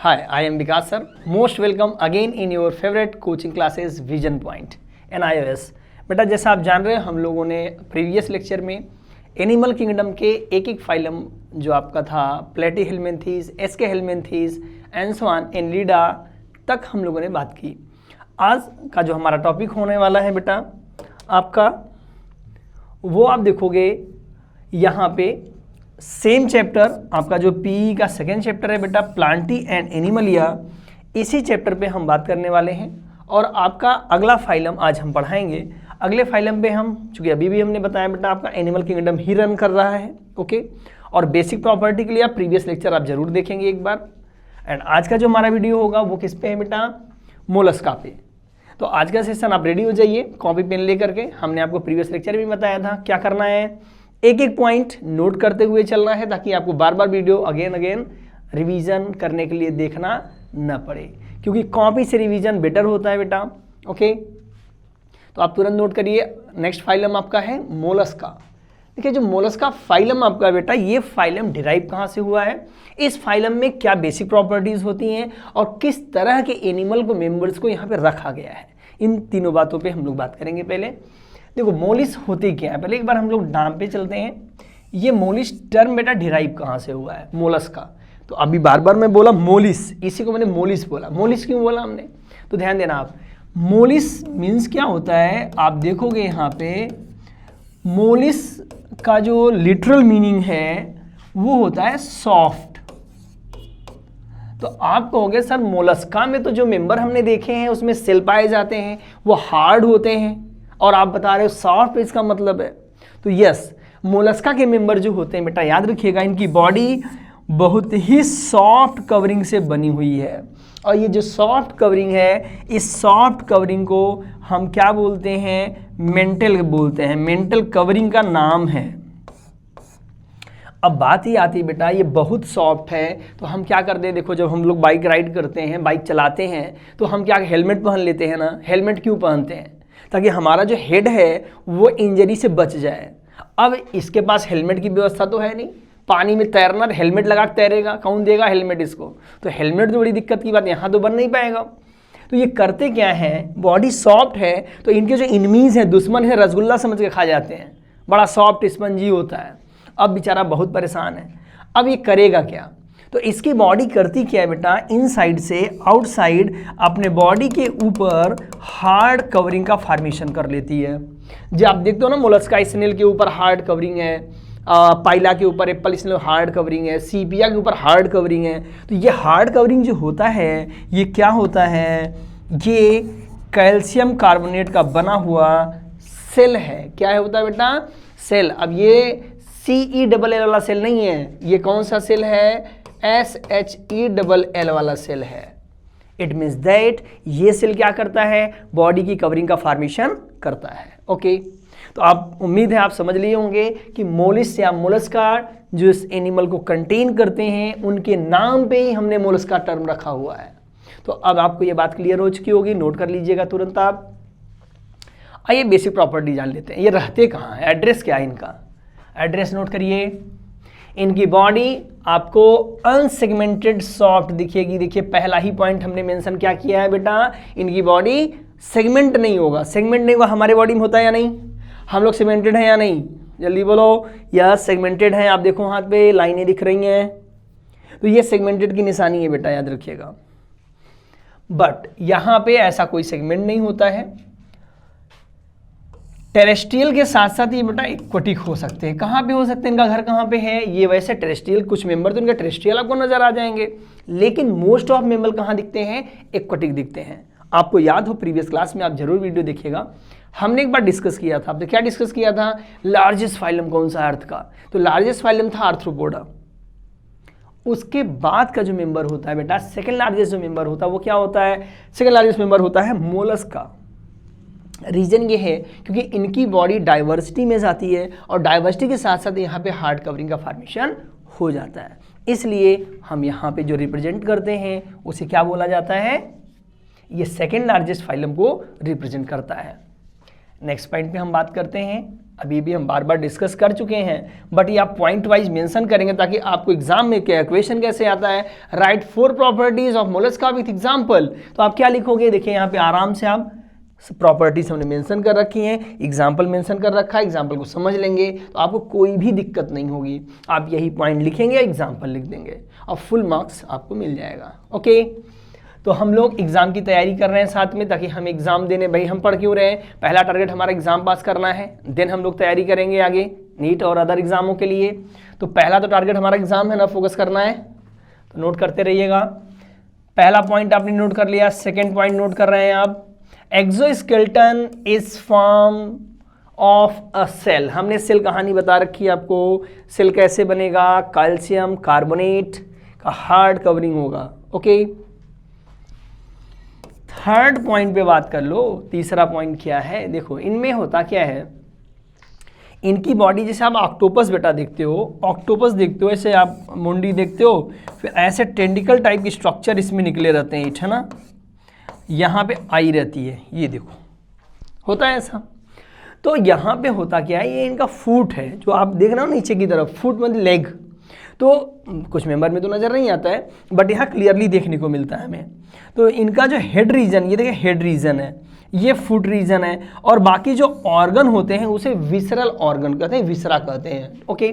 Hi, I am Vikas sir. Most welcome again in your favorite coaching classes Vision Point and iOS. बेटा जैसा आप जान रहे हैं हम लोगों ने प्रीवियस लेक्चर में एनिमल किंगडम के एक एक फाइलम जो आपका था प्लेटीहेल्मिन्थीज, एस्केहेल्मिन्थीज, एंसवान, एनलिडा तक हम लोगों ने बात की। आज का जो हमारा टॉपिक होने वाला है बेटा आपका वो आप देखोगे यहाँ पे सेम चैप्टर आपका जो पीई का सेकेंड चैप्टर है बेटा प्लांटी एंड एनिमलिया, इसी चैप्टर पे हम बात करने वाले हैं। और आपका अगला फाइलम आज हम पढ़ाएंगे। अगले फाइलम पे हम चूँकि अभी भी हमने बताया बेटा आपका एनिमल किंगडम ही रन कर रहा है, ओके। और बेसिक प्रॉपर्टी के लिए आप प्रीवियस लेक्चर आप जरूर देखेंगे एक बार। एंड आज का जो हमारा वीडियो होगा वो किस पे है बेटा, मोलस्का पे। तो आज का सेशन आप रेडी हो जाइए कॉपी पेन लेकर के। हमने आपको प्रीवियस लेक्चर भी बताया था क्या करना है, एक एक पॉइंट नोट करते हुए चलना है ताकि आपको बार बार वीडियो अगेन रिवीजन करने के लिए देखना न पड़े, क्योंकि कॉपी से रिवीजन बेटर होता है बेटा, ओके। तो आप तुरंत नोट करिए। नेक्स्ट फाइलम आपका है मोलस्का। देखिए जो मोलस्का फाइलम आपका बेटा, ये फाइलम डिराइव कहाँ से हुआ है, इस फाइलम में क्या बेसिक प्रॉपर्टीज होती हैं और किस तरह के एनिमल को मेंबर्स को यहाँ पे रखा गया है, इन तीनों बातों पे हम लोग बात करेंगे। पहले देखो मोलिस होती क्या है, पहले एक बार हम लोग नाम पे चलते हैं। ये मोलिस टर्म बेटा डिराइव कहाँ से हुआ है, मोलस्का। तो अभी बार बार मैं बोला मोलिस, इसी को मैंने मोलिस बोला। मोलिस क्यों बोला हमने, तो ध्यान देना आप। मोलिस मीन्स क्या होता है, आप देखोगे यहाँ पे मोलिस का जो लिटरल मीनिंग है वो होता है सॉफ्ट। तो आप कहोगे सर मोलस्का में तो जो मेंबर हमने देखे हैं उसमें सेल पाए जाते हैं वो हार्ड होते हैं, और आप बता रहे हो सॉफ्ट, इसका मतलब है। तो यस, मोलस्का के मेंबर जो होते हैं बेटा याद रखिएगा इनकी बॉडी बहुत ही सॉफ्ट कवरिंग से बनी हुई है। और ये जो सॉफ्ट कवरिंग है, इस सॉफ्ट कवरिंग को हम क्या बोलते हैं, मेंटल बोलते हैं। मेंटल कवरिंग का नाम है। अब बात ही आती है बेटा ये बहुत सॉफ्ट है तो हम क्या करते हैं, देखो जब हम लोग बाइक राइड करते हैं, बाइक चलाते हैं, तो हम क्या हेलमेट पहन लेते हैं ना। हेलमेट क्यों पहनते हैं, ताकि हमारा जो हेड है वो इंजरी से बच जाए। अब इसके पास हेलमेट की व्यवस्था तो है नहीं, पानी में तैरना हेलमेट लगा के तैरेगा, कौन देगा हेलमेट इसको। तो हेलमेट तो बड़ी दिक्कत की बात, यहाँ तो बन नहीं पाएगा। तो ये करते क्या है, बॉडी सॉफ्ट है तो इनके जो इनमीज हैं, दुश्मन है, रसगुल्ला समझ के खा जाते हैं, बड़ा सॉफ्ट स्पंजी होता है। अब बेचारा बहुत परेशान है। अब ये करेगा क्या, तो इसकी बॉडी करती क्या है बेटा, इनसाइड से आउटसाइड अपने बॉडी के ऊपर हार्ड कवरिंग का फॉर्मेशन कर लेती है। जो आप देखते हो ना मोलस्का स्नेल के ऊपर हार्ड कवरिंग है, पाइला के ऊपर एप्पल स्नेल हार्ड कवरिंग है, सीपिया के ऊपर हार्ड कवरिंग है। तो ये हार्ड कवरिंग जो होता है ये क्या होता है, ये कैल्शियम कार्बोनेट का बना हुआ सेल है। क्या होता है बेटा, सेल। अब ये CELL वाला सेल नहीं है, ये कौन सा सेल है, SHELL वाला सेल है। इट मीन्स दैट ये सेल क्या करता है, बॉडी की कवरिंग का फॉर्मेशन करता है, ओके। तो आप उम्मीद है आप समझ लिए होंगे कि मोलिस या मोलस्का जो इस एनिमल को कंटेन करते हैं उनके नाम पे ही हमने मोलस्का टर्म रखा हुआ है। तो अब आपको ये बात क्लियर हो चुकी होगी, नोट कर लीजिएगा तुरंत आप। आइए बेसिक प्रॉपर्टी जान लेते हैं। ये रहते कहाँ हैं, एड्रेस क्या है इनका, एड्रेस नोट करिए। इनकी बॉडी आपको अनसेगमेंटेड सॉफ्ट दिखेगी। देखिए पहला ही पॉइंट हमने मेंशन क्या किया है बेटा, इनकी बॉडी सेगमेंट नहीं होगा। सेगमेंट नहीं होगा, हमारे बॉडी में होता है या नहीं, हम लोग सेगमेंटेड हैं या नहीं, जल्दी बोलो। यह सेगमेंटेड है, आप देखो हाथ पे लाइनें दिख रही हैं, तो ये सेगमेंटेड की निशानी है बेटा, याद रखिएगा। बट यहाँ पे ऐसा कोई सेगमेंट नहीं होता है। टेरेस्ट्रियल के साथ साथ ये बेटा एक्वाटिक हो सकते हैं। कहाँ पे हो सकते हैं, इनका घर कहाँ पे है, ये वैसे टेरेस्ट्रियल, कुछ मेंबर तो इनका टेरेस्ट्रियल आपको नजर आ जाएंगे, लेकिन मोस्ट ऑफ मेंबर कहाँ दिखते हैं, एक्वाटिक दिखते हैं। आपको याद हो प्रीवियस क्लास में आप जरूर वीडियो देखिएगा, हमने एक बार डिस्कस किया था। आपने क्या डिस्कस किया था, लार्जेस्ट फाइलम कौन सा अर्थ का, तो लार्जेस्ट फाइलम था आर्थ्रोपोडा। उसके बाद का जो मेंबर होता है बेटा, सेकेंड लार्जेस्ट जो मेंबर होता है वो क्या होता है, सेकेंड लार्जेस्ट मेंबर होता है मोलस्का। रीजन ये है क्योंकि इनकी बॉडी डाइवर्सिटी में जाती है और डाइवर्सिटी के साथ साथ यहाँ पे हार्ड कवरिंग का फॉर्मेशन हो जाता है, इसलिए हम यहाँ पे जो रिप्रेजेंट करते हैं उसे क्या बोला जाता है, ये सेकेंड लार्जेस्ट फाइलम को रिप्रेजेंट करता है। नेक्स्ट पॉइंट पे हम बात करते हैं अभी भी हम बार बार डिस्कस कर चुके हैं, बट ये आप पॉइंट वाइज मेंशन करेंगे ताकि आपको एग्जाम में क्या क्वेश्चन कैसे आता है, right 4 properties of Mollusca with example. तो आप क्या लिखोगे, देखिए यहाँ पे आराम से आप प्रॉपर्टीज हमने मेंशन कर रखी हैं, एग्जाम्पल मेंशन कर रखा है, एग्जाम्पल को समझ लेंगे तो आपको कोई भी दिक्कत नहीं होगी। आप यही पॉइंट लिखेंगे, एग्जाम्पल लिख देंगे और फुल मार्क्स आपको मिल जाएगा। ओके, तो हम लोग एग्जाम की तैयारी कर रहे हैं साथ में, ताकि हम एग्जाम देने, भाई हम पढ़ क्यों रहे हैं, पहला टारगेट हमारा एग्जाम पास करना है, देन हम लोग तैयारी करेंगे आगे नीट और अदर एग्जामों के लिए। तो पहला तो टारगेट हमारा एग्जाम है ना, फोकस करना है, तो नोट करते रहिएगा। पहला पॉइंट आपने नोट कर लिया, सेकेंड पॉइंट नोट कर रहे हैं आप, exoskeleton is form of a cell. हमने सेल कहानी बता रखी है आपको, सेल कैसे बनेगा, कैल्शियम कार्बोनेट का हार्ड कवरिंग होगा। ओके, थर्ड पॉइंट पे बात कर लो। तीसरा पॉइंट क्या है, देखो इनमें होता क्या है, इनकी बॉडी जैसे आप ऑक्टोपस बेटा देखते हो, ऑक्टोपस देखते हो, ऐसे आप मुंडी देखते हो, फिर ऐसे टेंडिकल टाइप की स्ट्रक्चर इसमें निकले रहते हैं, है ना, यहाँ पे आई रहती है, ये देखो होता है ऐसा। तो यहाँ पे होता क्या है, ये इनका फुट है जो आप देख रहे हो नीचे की तरफ, फुट मतलब लेग, तो कुछ मेंबर में तो नज़र नहीं आता है बट यहाँ क्लियरली देखने को मिलता है हमें। तो इनका जो हेड रीजन, ये देखिए हेड रीजन है, ये फुट रीजन है, और बाकी जो ऑर्गन होते हैं उसे विसरल ऑर्गन कहते हैं, विसरा कहते हैं। ओके,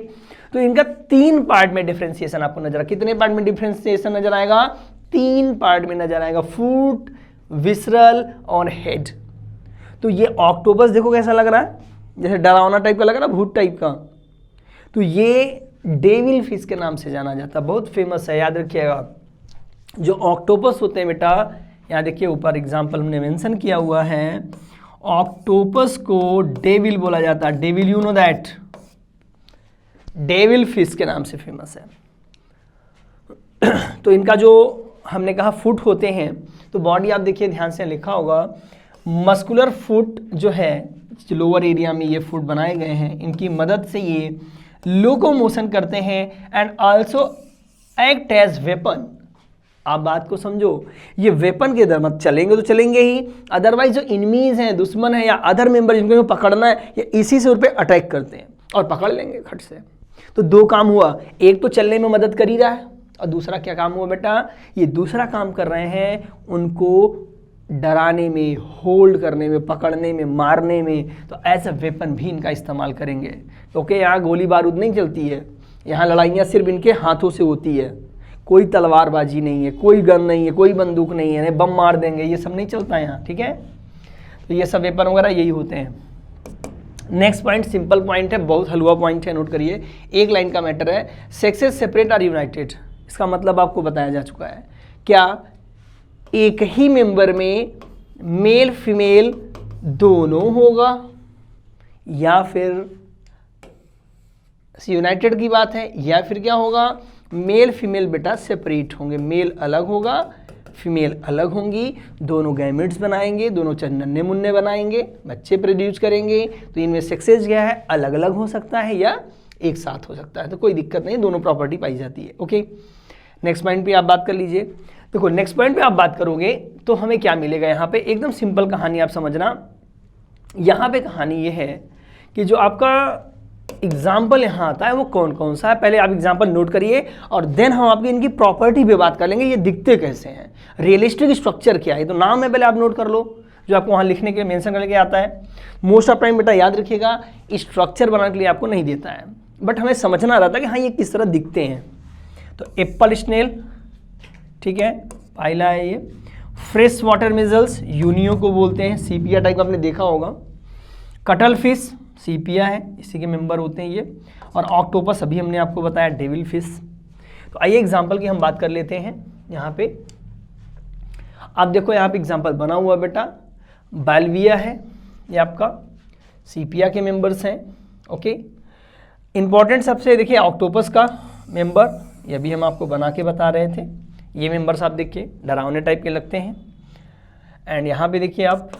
तो इनका 3 पार्ट में डिफ्रेंसिएशन आपको नजर, कितने पार्ट में डिफ्रेंसिएशन नजर आएगा, 3 पार्ट में नजर आएगा, फुट, विसरल और हेड। तो ये ऑक्टोपस देखो कैसा लग रहा है, जैसे डरावना टाइप का लग रहा है, भूत टाइप का। तो ये डेविल फिश के नाम से जाना जाता है, बहुत फेमस है, याद रखिएगा। जो ऑक्टोपस होते हैं बेटा, यहाँ देखिए ऊपर एग्जाम्पल हमने मेंशन किया हुआ है, ऑक्टोपस को डेविल बोला जाता है, devil, you know that, devil fish के नाम से फेमस है। तो इनका जो हमने कहा फुट होते हैं, तो बॉडी आप देखिए ध्यान से लिखा होगा, मस्कुलर फुट जो है, लोअर एरिया में ये फुट बनाए गए हैं, इनकी मदद से ये लोकोमोशन करते हैं and also act as weapon. आप बात को समझो, ये वेपन के दर चलेंगे तो चलेंगे ही, अदरवाइज जो इनमीज हैं, दुश्मन है या अदर मेंबर जिनको पकड़ना है, ये इसी से उन पर अटैक करते हैं और पकड़ लेंगे खट से। तो 2 काम हुआ, एक तो चलने में मदद कर ही रहा है, और दूसरा क्या काम हुआ बेटा, ये दूसरा काम कर रहे हैं उनको डराने में, होल्ड करने में, पकड़ने में, मारने में। तो एज अ वेपन भी इनका इस्तेमाल करेंगे। तो ओके, यहाँ गोली बारूद नहीं चलती है, यहाँ लड़ाइयाँ सिर्फ इनके हाथों से होती है, कोई तलवारबाजी नहीं है, कोई गन नहीं है, कोई बंदूक नहीं है, बम मार देंगे, ये सब नहीं चलता है यहाँ, ठीक है। तो ये सब वेपन वगैरह यही होते हैं। नेक्स्ट पॉइंट सिंपल पॉइंट है, बहुत हलवा पॉइंट है, नोट करिए, 1 लाइन का मैटर है, सेक्सेस सेपरेट आर यूनाइटेड। इसका मतलब आपको बताया जा चुका है, क्या एक ही मेंबर में मेल फीमेल दोनों होगा, या फिर यूनाइटेड की बात है, या फिर क्या होगा, मेल फीमेल बेटा सेपरेट होंगे, मेल अलग होगा, फीमेल अलग होंगी, दोनों गैमेट्स बनाएंगे, दोनों नन्हे मुन्ने बनाएंगे, बच्चे प्रोड्यूस करेंगे। तो इनमें सेक्सेस क्या है, अलग अलग हो सकता है या एक साथ हो सकता है, तो कोई दिक्कत नहीं, दोनों प्रॉपर्टी पाई जाती है। ओके, नेक्स्ट पॉइंट पे आप बात कर लीजिए। देखो नेक्स्ट पॉइंट पे आप बात करोगे तो हमें क्या मिलेगा, यहाँ पे एकदम सिंपल कहानी आप समझना। यहाँ पे कहानी ये है कि जो आपका एग्जाम्पल यहाँ आता है वो कौन कौन सा है, पहले आप एग्जाम्पल नोट करिए और देन हम आपकी इनकी प्रॉपर्टी पे बात कर लेंगे, ये दिखते कैसे हैं, रियलिस्टिक स्ट्रक्चर क्या है। तो नाम है पहले आप नोट कर लो, जो आपको वहाँ लिखने के लिए मेंशन करने के आता है। मोस्ट ऑफ टाइम बेटा याद रखिएगा, स्ट्रक्चर बनाने के लिए आपको नहीं देता है, बट हमें समझना रहता है कि हाँ ये किस तरह दिखते हैं। तो एप्पल स्नेल, ठीक है, पाइला है ये, फ्रेश वाटर मिजल्स यूनियो को बोलते हैं, सीपिया टाइप आपने देखा होगा, कटल फिश सीपिया है, इसी के मेंबर होते हैं ये, और ऑक्टोपस अभी हमने आपको बताया डेविल फिश। तो आइए एग्जाम्पल की हम बात कर लेते हैं। यहाँ पे आप देखो, यहाँ पे एग्जाम्पल बना हुआ बेटा, बाल्विया है, ये आपका सीपिया के मेंबर्स हैं। ओके, इंपॉर्टेंट सबसे देखिए ऑक्टोपस का मेंबर, ये भी हम आपको बना के बता रहे थे, ये मेंबर्स आप देखिए डरावने टाइप के लगते हैं। एंड यहाँ पे देखिए आप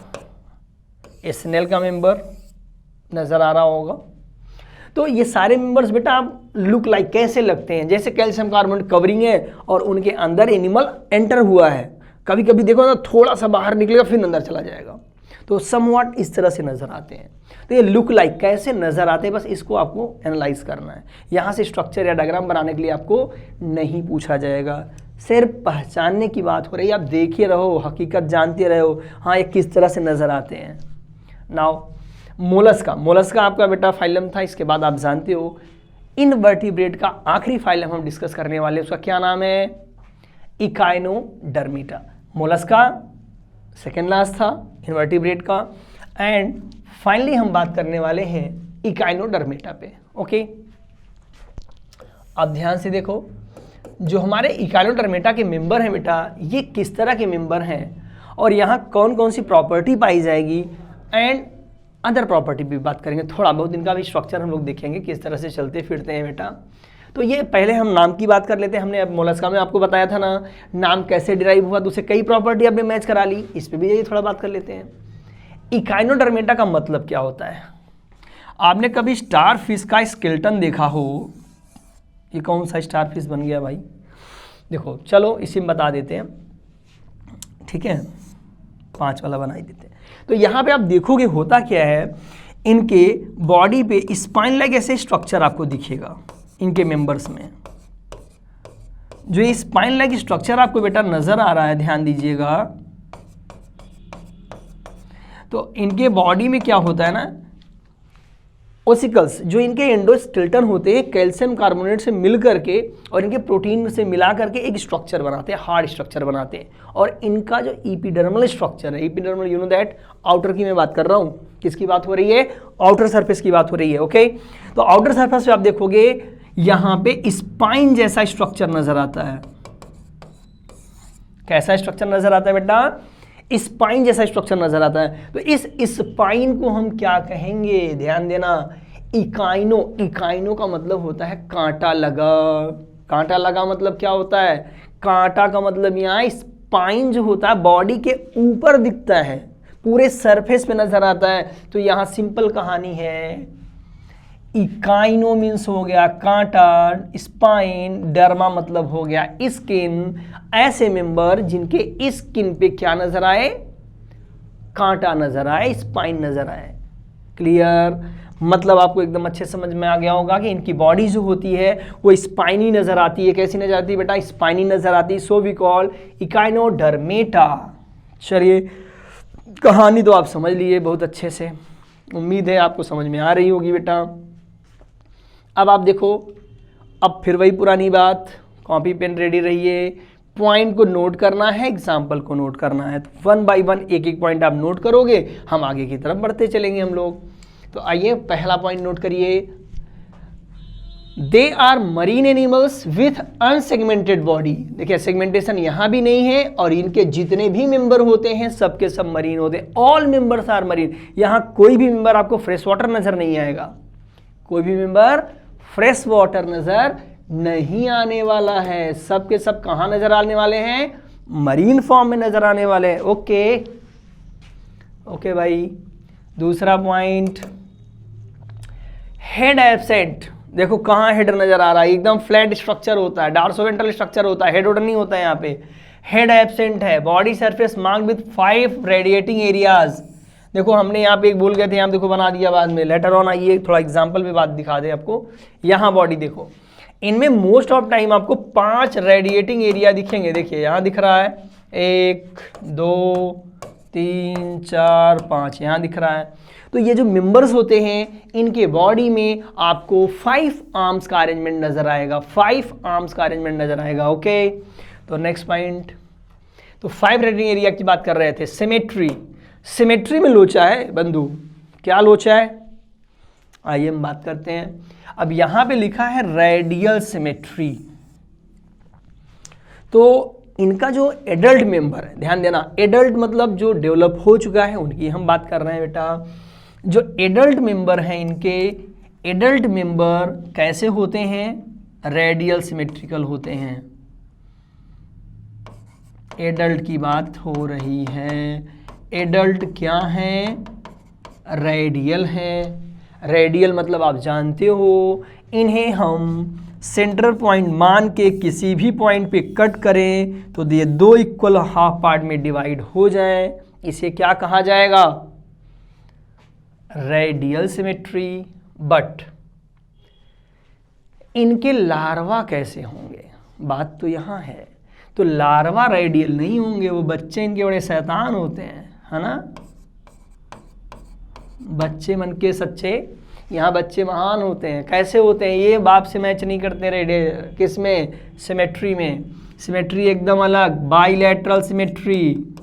स्नेल का मेंबर नज़र आ रहा होगा। तो ये सारे मेंबर्स बेटा आप लुक लाइक कैसे लगते हैं, जैसे कैल्शियम कार्बोनेट कवरिंग है और उनके अंदर एनिमल एंटर हुआ है। कभी कभी देखो ना, थोड़ा सा बाहर निकलेगा फिर अंदर चला जाएगा। तो समवॉट इस तरह से नज़र आते हैं। तो ये लुक लाइक कैसे नज़र आते हैं, बस इसको आपको एनालाइज करना है। यहाँ से स्ट्रक्चर या डायग्राम बनाने के लिए आपको नहीं पूछा जाएगा, सिर्फ पहचानने की बात हो रही है। आप देखिए रहो, हकीकत जानते रहो, हाँ ये किस तरह से नज़र आते हैं। नाउ मोलस्का आपका बेटा फाइलम था। इसके बाद आप जानते हो इनवर्टिब्रेट का आखिरी फाइलम हम डिस्कस करने वाले, उसका क्या नाम है, इकाइनोडर्मिटा। मोलस्का सेकेंड लास्ट था इनवर्टिब्रेट का, एंड फाइनली हम बात करने वाले हैं इकाइनोडर्मिटा पे। ओके, अब ध्यान से देखो, जो हमारे इकाइनोडर्मिटा के मेंबर हैं बेटा, ये किस तरह के मेंबर हैं और यहाँ कौन कौन सी प्रॉपर्टी पाई जाएगी, एंड अदर प्रॉपर्टी भी बात करेंगे। थोड़ा बहुत इनका भी स्ट्रक्चर हम लोग देखेंगे किस तरह से चलते फिरते हैं बेटा। तो ये पहले हम नाम की बात कर लेते हैं। हमने अब मोलस्का में आपको बताया था ना, नाम कैसे डिराइव हुआ, तो उसे कई प्रॉपर्टी आपने मैच करा ली। इस पर भी यही थोड़ा बात कर लेते हैं। इकाइनोडर्मिटा का मतलब क्या होता है? आपने कभी स्टार फिश का स्केलेटन देखा हो? ये कौन सा स्टार फिश बन गया भाई? देखो चलो इसी में बता देते हैं, ठीक है, 5 वाला बना ही देते हैं। तो यहाँ पे आप देखोगे होता क्या है, इनके बॉडी पे स्पाइन लाइक ऐसे स्ट्रक्चर आपको दिखेगा इनके मेंबर्स में। जो ये स्पाइन लाइक स्ट्रक्चर आपको बेटा नजर आ रहा है, ध्यान दीजिएगा, तो इनके बॉडी में क्या होता है ना, ओसिकल्स जो इनके एंडोस्केलेटन होते हैं कैल्शियम कार्बोनेट से मिल करके और इनके प्रोटीन से मिला करके एक स्ट्रक्चर बनाते हैं, हार्ड स्ट्रक्चर बनाते हैं। और इनका जो एपिडर्मल स्ट्रक्चर है, epidermal you know that, outer की मैं बात कर रहा हूँ, किसकी बात हो रही है, आउटर सरफेस की बात हो रही है। ओके, तो आउटर सरफेस पे आप देखोगे यहाँ पे स्पाइन जैसा स्ट्रक्चर नजर आता है। कैसा स्ट्रक्चर नजर आता है बेटा? स्पाइन जैसा स्ट्रक्चर नजर आता है। तो इस स्पाइन को हम क्या कहेंगे, ध्यान देना, इकाइनो का मतलब होता है कांटा लगा। कांटा लगा मतलब क्या होता है? कांटा का मतलब यहाँ स्पाइन जो होता है बॉडी के ऊपर दिखता है, पूरे सरफेस पे नजर आता है। तो यहाँ सिंपल कहानी है, इकाइनो मीन्स हो गया कांटा, स्पाइन, डर्मा मतलब हो गया स्किन। ऐसे मेंबर जिनके स्किन पे क्या नजर आए, कांटा नजर आए, स्पाइन नजर आए। क्लियर? मतलब आपको एकदम अच्छे समझ में आ गया होगा कि इनकी बॉडी जो होती है वो स्पाइनी नजर आती है। कैसी नजर आती है बेटा? स्पाइनी नजर आती है। So we call echinodermata. चलिए, कहानी तो आप समझ लिए बहुत अच्छे से, उम्मीद है आपको समझ में आ रही होगी बेटा। अब आप देखो, अब फिर वही पुरानी बात, कॉपी पेन रेडी रहिए, पॉइंट को नोट करना है, एग्जाम्पल को नोट करना है। तो 1 बाय 1 एक एक पॉइंट आप नोट करोगे, हम आगे की तरफ बढ़ते चलेंगे हम लोग। तो आइए पहला पॉइंट नोट करिए, they are marine animals with unsegmented body. देखिए सेगमेंटेशन यहाँ भी नहीं है और इनके जितने भी मेंबर होते हैं सबके सब मरीन होते हैं। All members are marine. यहाँ कोई भी मेंबर आपको फ्रेश वाटर नजर नहीं आएगा, कोई भी मेंबर फ्रेश वाटर नजर नहीं आने वाला है। सब के सब कहां नजर आने वाले हैं? मरीन फॉर्म में नजर आने वाले हैं। ओके ओके भाई। दूसरा पॉइंट, हेड एब्सेंट। देखो कहां हेड नजर आ रहा है, एकदम फ्लैट स्ट्रक्चर होता है, डॉर्सोवेंट्रल स्ट्रक्चर होता है, हेड ऑर्डर नहीं होता है। यहाँ पे हेड एब्सेंट है। Body surface marked with 5 radiating areas. देखो हमने यहाँ पे एक भूल गए थे, यहाँ देखो बना दिया बाद में, लेटर ऑन आइए थोड़ा एग्जांपल पे बात दिखा दे आपको। यहाँ बॉडी देखो, इनमें मोस्ट ऑफ टाइम आपको 5 रेडिएटिंग एरिया दिखेंगे। देखिए यहाँ दिख रहा है 1 2 3 4 5, यहाँ दिख रहा है। तो ये जो मेंबर्स होते हैं इनके बॉडी में आपको 5 आर्म्स का अरेंजमेंट नजर आएगा, 5 आर्म्स का अरेंजमेंट नजर आएगा। ओके, तो नेक्स्ट पॉइंट, तो 5 रेडिएटिंग एरिया की बात कर रहे थे। सिमेट्री, सिमेट्री में लोचा है बंधु, क्या लोचा है? आइए हम बात करते हैं। अब यहां पे लिखा है रेडियल सिमेट्री। तो इनका जो एडल्ट मेंबर है, ध्यान देना, एडल्ट मतलब जो डेवलप हो चुका है उनकी हम बात कर रहे हैं बेटा। जो एडल्ट मेंबर हैं इनके, एडल्ट मेंबर कैसे होते हैं? रेडियल सिमेट्रिकल होते हैं। एडल्ट की बात हो रही है। एडल्ट क्या है? रेडियल है। रेडियल मतलब आप जानते हो, इन्हें हम सेंटर पॉइंट मान के किसी भी पॉइंट पे कट करें तो ये 2 इक्वल हाफ पार्ट में डिवाइड हो जाए, इसे क्या कहा जाएगा? रेडियल सिमेट्री, बट इनके लार्वा कैसे होंगे, बात तो यहाँ है। तो लार्वा रेडियल नहीं होंगे, वो बच्चे इनके बड़े शैतान होते हैं, है ना। बच्चे मन के सच्चे, यहाँ बच्चे महान होते हैं। कैसे होते हैं, ये बाप से मैच नहीं करते रेडियल, किस में, सिमेट्री में। सिमेट्री एकदम अलग, बाइलैटरल सिमेट्री।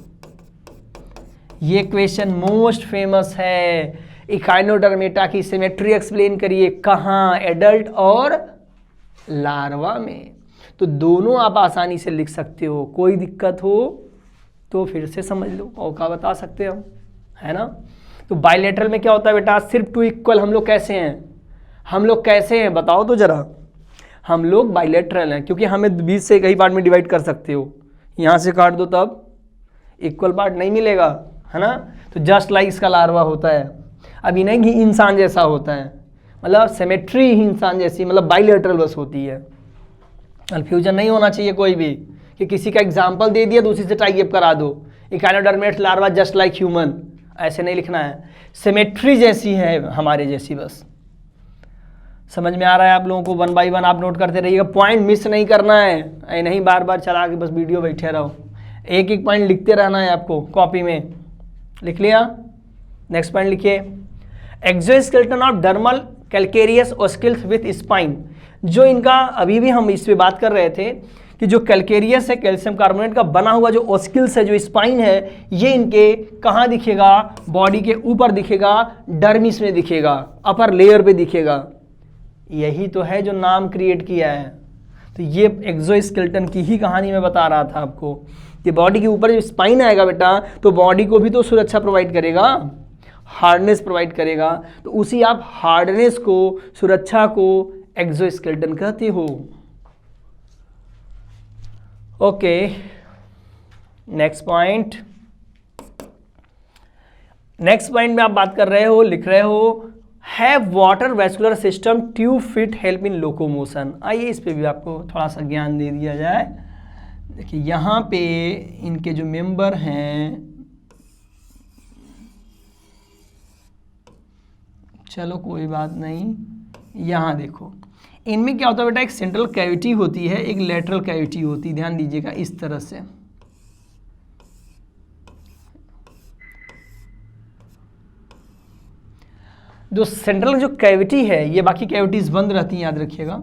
ये क्वेश्चन मोस्ट फेमस है, इकाइनोडर्मेटा की सिमेट्री एक्सप्लेन करिए, कहाँ, एडल्ट और लार्वा में। तो दोनों आप आसानी से लिख सकते हो, कोई दिक्कत हो तो फिर से समझ लो और क्या बता सकते हो, है ना। तो बाइलेटरल में क्या होता है बेटा, सिर्फ टू इक्वल। हम लोग कैसे हैं बताओ तो जरा। हम लोग बाइलेटरल हैं क्योंकि हमें 20 से कई पार्ट में डिवाइड कर सकते हो, यहाँ से काट दो तब इक्वल पार्ट नहीं मिलेगा, है ना। तो जस्ट लाइक इसका लार्वा होता है, अभी नहीं कि इंसान जैसा होता है, मतलब सिमेट्री ही इंसान जैसी, मतलब बाइलेटरल बस होती है। कन्फ्यूजन नहीं होना चाहिए कोई भी कि किसी का एग्जाम्पल दे दिया दूसरी से टाई अप करा दो, इकाइनोडर्मेट लार्वा जस्ट लाइक ह्यूमन, ऐसे नहीं लिखना है। सिमेट्री जैसी है हमारे जैसी, बस समझ में आ रहा है आप लोगों को। 1 बाय 1 आप नोट करते रहिएगा, पॉइंट मिस नहीं करना है, नहीं बार बार चला के बस वीडियो बैठे रहो, एक एक पॉइंट लिखते रहना है आपको कॉपी में। लिख लिया, नेक्स्ट पॉइंट लिखिए, exoskeleton of dermal calcareous ossicles with spine. जो इनका अभी भी हम इस पे बात कर रहे थे कि जो कैलकेरियस है, कैल्शियम कार्बोनेट का बना हुआ जो ओस्किल्स है, जो स्पाइन है, ये इनके कहाँ दिखेगा, बॉडी के ऊपर दिखेगा, डर्मिस में दिखेगा, अपर लेयर पे दिखेगा। यही तो है जो नाम क्रिएट किया है। तो ये एक्सोस्केलेटन की ही कहानी मैं बता रहा था आपको कि बॉडी के ऊपर जो स्पाइन आएगा बेटा, तो बॉडी को भी तो सुरक्षा प्रोवाइड करेगा, हार्डनेस प्रोवाइड करेगा। तो उसी आप हार्डनेस को, सुरक्षा को एक्सोस्केलेटन कहते हो। ओके, नेक्स्ट पॉइंट में आप बात कर रहे हो, लिख रहे हो, have water vascular system tube feet help in locomotion. आइए इस पे भी आपको थोड़ा सा ज्ञान दे दिया जाए। देखिए यहाँ पे इनके जो मेंबर हैं, चलो कोई बात नहीं, यहाँ देखो इनमें क्या होता है बेटा, एक सेंट्रल कैविटी होती है, एक लेटरल कैविटी होती है, ध्यान दीजिएगा इस तरह से। जो सेंट्रल जो कैविटी है, ये बाकी कैविटीज बंद रहती हैं, याद रखिएगा।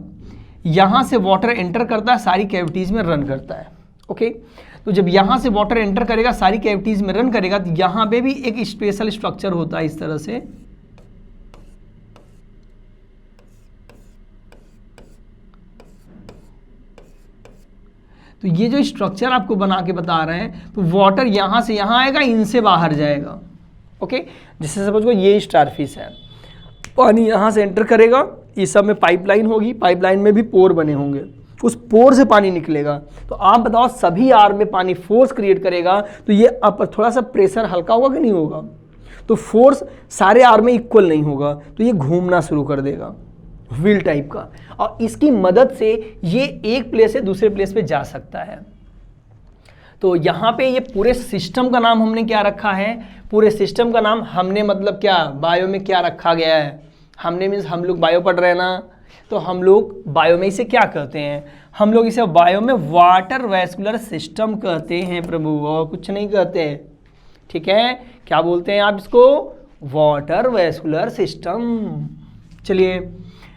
यहाँ से वाटर एंटर करता है, सारी कैविटीज में रन करता है। ओके, तो जब यहाँ से वाटर एंटर करेगा, सारी कैविटीज में रन करेगा, तो यहाँ पे भी एक स्पेशल स्ट्रक्चर होता है इस तरह से। तो ये जो स्ट्रक्चर आपको बना के बता रहे हैं, तो वाटर यहाँ से यहाँ आएगा, इनसे बाहर जाएगा। ओके, जैसे सपोज को ये स्टारफिश है, पानी यहाँ से एंटर करेगा, इस सब में पाइपलाइन होगी, पाइपलाइन में भी पोर बने होंगे, उस पोर से पानी निकलेगा। तो आप बताओ, सभी आर्म में पानी फोर्स क्रिएट करेगा, तो ये अब थोड़ा सा प्रेशर हल्का होगा कि नहीं होगा, तो फोर्स सारे आर्म में इक्वल नहीं होगा, तो ये घूमना शुरू कर देगा, व्हील टाइप का, और इसकी मदद से ये एक प्लेस से दूसरे प्लेस पे जा सकता है। तो यहाँ पे ये पूरे सिस्टम का नाम हमने क्या रखा है, पूरे सिस्टम का नाम हमने मतलब क्या बायो में क्या रखा गया है, हमने मीन्स हम लोग बायो पढ़ रहे हैं ना, तो हम लोग बायो में इसे क्या कहते हैं, हम लोग इसे बायो में वाटर वैस्कुलर सिस्टम कहते हैं प्रभु, और कुछ नहीं कहते हैं। ठीक है, क्या बोलते हैं आप इसको, वाटर वैस्कुलर सिस्टम। चलिए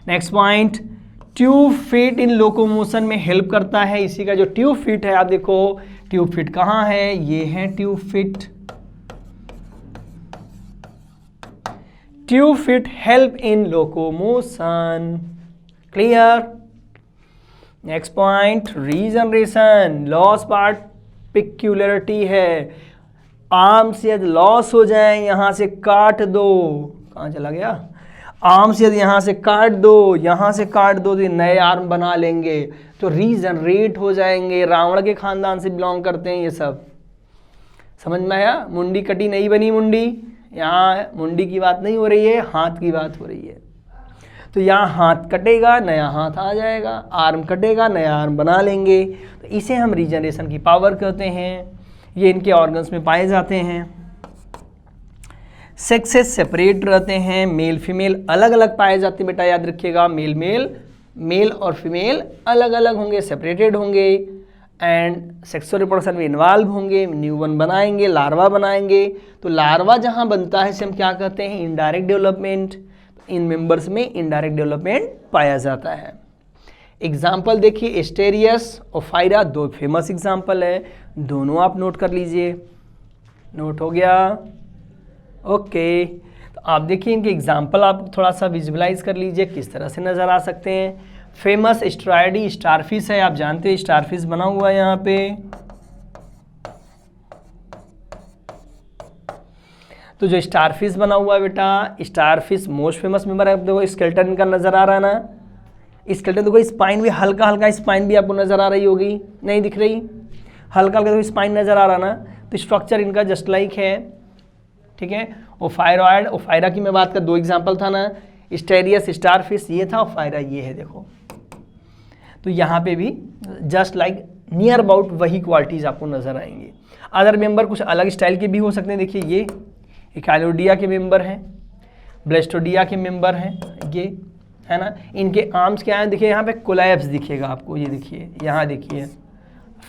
next point, tube fit in locomotion में हेल्प करता है। इसी का जो ट्यूब फिट है, आप देखो ट्यूब फिट कहाँ है, ये है tube feet. Tube feet help in locomotion, clear. Next point, regeneration, loss part peculiarity है। आर्म्स यदि लॉस हो जाए, यहाँ से काट दो, कहाँ चला गया, आर्म्स यदि यहाँ से काट दो, यहाँ से काट दो, तो नए आर्म बना लेंगे, तो रीजनरेट हो जाएंगे। रावण के खानदान से बिलोंग करते हैं ये सब, समझ में आया। मुंडी कटी नहीं बनी मुंडी, यहाँ मुंडी की बात नहीं हो रही है, हाथ की बात हो रही है। तो यहाँ हाथ कटेगा, नया हाथ आ जाएगा, आर्म कटेगा, नया आर्म बना लेंगे। तो इसे हम रीजनरेशन की पावर कहते हैं। ये इनके ऑर्गन्स में पाए जाते हैं। सेक्सेस सेपरेट रहते हैं, मेल फीमेल अलग अलग पाए जाते हैं बेटा, याद रखिएगा। मेल और फीमेल अलग अलग होंगे, सेपरेटेड होंगे, एंड सेक्सुअल रिप्रोडक्शन में इन्वॉल्व होंगे, न्यू वन बनाएंगे, लार्वा बनाएंगे। तो लार्वा जहां बनता है इसे हम क्या कहते हैं? Indirect development. इन मेंबर्स में इनडायरेक्ट डेवलपमेंट पाया जाता है। एग्जाम्पल देखिए, एस्टेरियस और फाइरा, दो फेमस एग्जाम्पल है, दोनों आप नोट कर लीजिए। नोट हो गया? ओके, तो आप देखिए इनके एग्जाम्पल आप थोड़ा सा विजुअलाइज कर लीजिए किस तरह से नज़र आ सकते हैं। फेमस स्ट्राइडी स्टारफिश है, आप जानते हैं स्टारफिश बना हुआ है यहाँ पे। तो जो स्टारफिश बना हुआ है बेटा, स्टारफिश मोस्ट फेमस मेंबर है। देखो स्केलेटन का नजर आ रहा है ना, स्केलेटन देखो, स्पाइन भी हल्का हल्का स्पाइन भी आपको नजर आ रही होगी, नहीं दिख रही? हल्का हल्का देखो स्पाइन नजर आ रहा ना, तो स्ट्रक्चर इनका जस्ट लाइक है, ठीक है। और फायरॉयड और फायरा की मैं बात कर, दो एग्जाम्पल था ना, स्टेरियस स्टारफिश ये था और फायरा ये है, देखो। तो यहाँ पे भी जस्ट लाइक नियर अबाउट वही क्वालिटीज़ आपको नजर आएंगी। अदर मेंबर कुछ अलग स्टाइल के भी हो सकते हैं। देखिए ये इकालोडिया के मेंबर हैं, ब्लेस्टोडिया के मेंबर हैं, ये है ना। इनके आर्म्स क्या हैं? देखिए यहाँ पे कोलैप्स दिखेगा आपको, ये देखिए, यहाँ देखिए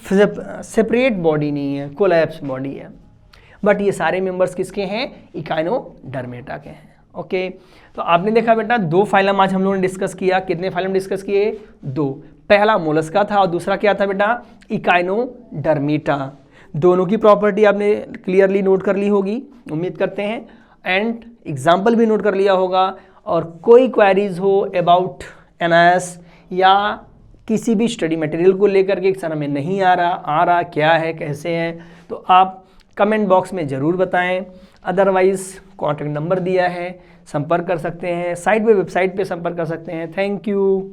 सेपरेट बॉडी नहीं है, कोलैप्स बॉडी है। बट ये सारे मेंबर्स किसके हैं? इकाइनोडर्मेटा के हैं। ओके, तो आपने देखा बेटा दो फाइलम आज हम लोगों ने डिस्कस किया। कितने फाइलम डिस्कस किए? दो। पहला मोलस्का था और दूसरा क्या था बेटा? इकाइनोडर्मेटा। दोनों की प्रॉपर्टी आपने क्लियरली नोट कर ली होगी, उम्मीद करते हैं, एंड एग्जाम्पल भी नोट कर लिया होगा। और कोई क्वेरीज हो अबाउट एनआईएस या किसी भी स्टडी मटेरियल को लेकर के एग्जाम में नहीं आ रहा क्या है, कैसे है, तो आप कमेंट बॉक्स में ज़रूर बताएं। अदरवाइज़ कॉन्टैक्ट नंबर दिया है, संपर्क कर सकते हैं, साइट पे वेबसाइट पे संपर्क कर सकते हैं। Thank you.